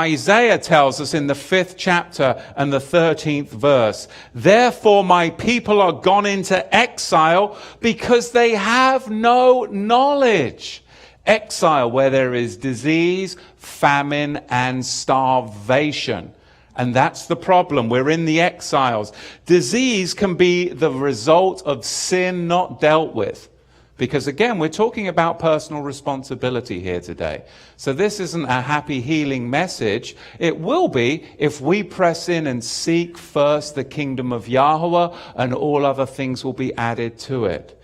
Isaiah tells us in the 5th chapter and the 13th verse, therefore my people are gone into exile because they have no knowledge. Exile where there is disease, famine, and starvation. And that's the problem. We're in the exiles. Disease can be the result of sin not dealt with. Because again, we're talking about personal responsibility here today. So this isn't a happy healing message. It will be if we press in and seek first the kingdom of Yahweh, and all other things will be added to it.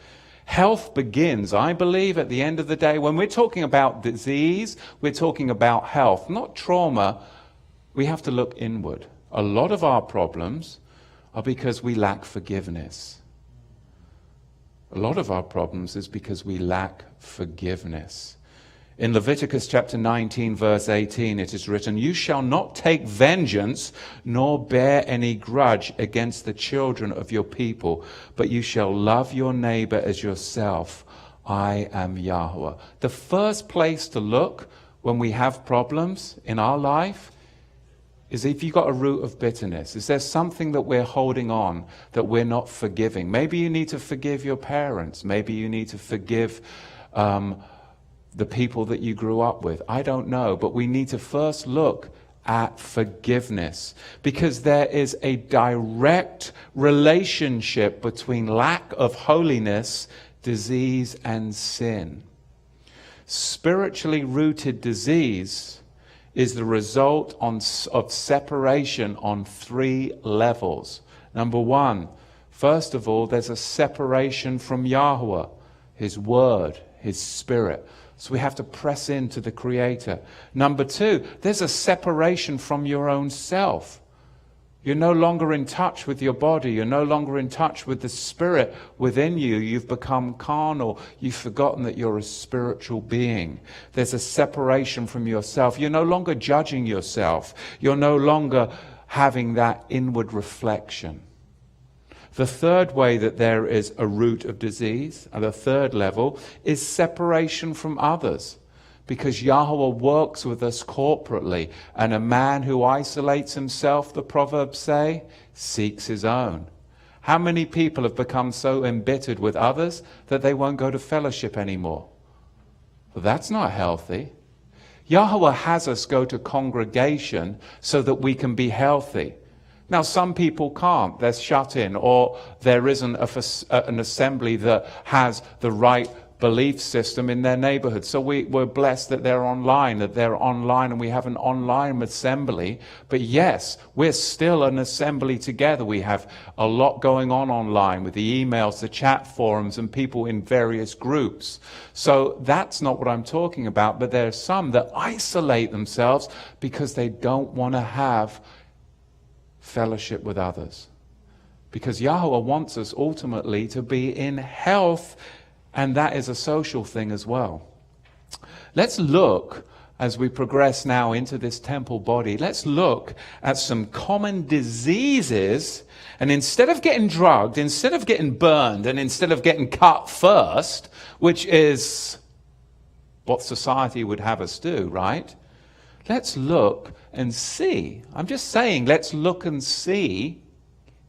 Health begins, I believe, at the end of the day. When we're talking about disease, we're talking about health, not trauma. We have to look inward. A lot of our problems are because we lack forgiveness. A lot of our problems is because we lack forgiveness. In Leviticus chapter 19, verse 18, it is written, you shall not take vengeance, nor bear any grudge against the children of your people, but you shall love your neighbor as yourself. I am Yahweh. The first place to look when we have problems in our life is if you've got a root of bitterness. Is there something that we're holding on, that we're not forgiving? Maybe you need to forgive your parents. Maybe you need to forgive the people that you grew up with. I don't know, but we need to first look at forgiveness, because there is a direct relationship between lack of holiness, disease, and sin. Spiritually rooted disease is the result of separation on 3 levels. Number 1, first of all, there's a separation from Yahweh, His Word, His Spirit. So we have to press into the Creator. Number 2, there's a separation from your own self. You're no longer in touch with your body. You're no longer in touch with the Spirit within you. You've become carnal. You've forgotten that you're a spiritual being. There's a separation from yourself. You're no longer judging yourself. You're no longer having that inward reflection. The third way that there is a root of disease, at the third level, is separation from others. Because Yahweh works with us corporately, and a man who isolates himself, the Proverbs say, seeks his own. How many people have become so embittered with others that they won't go to fellowship anymore? Well, that's not healthy. Yahweh has us go to congregation so that we can be healthy. Now, some people can't. They're shut in, or there isn't an assembly that has the right belief system in their neighborhood. So we're blessed that they're online, and we have an online assembly. But yes, we're still an assembly together. We have a lot going on online with the emails, the chat forums, and people in various groups. So that's not what I'm talking about. But there are some that isolate themselves because they don't want to have fellowship with others. Because Yahweh wants us ultimately to be in health, and that is a social thing as well. Let's look, as we progress now into this temple body, let's look at some common diseases. And instead of getting drugged, instead of getting burned, and instead of getting cut first, which is what society would have us do, right? Let's look and see. I'm just saying, let's look and see.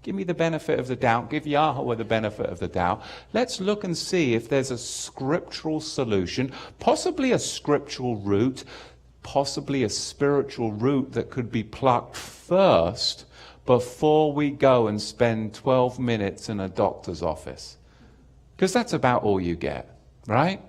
Give me the benefit of the doubt. Give Yahweh the benefit of the doubt. Let's look and see if there's a scriptural solution, possibly a scriptural root, possibly a spiritual root that could be plucked first before we go and spend 12 minutes in a doctor's office. Because that's about all you get, right?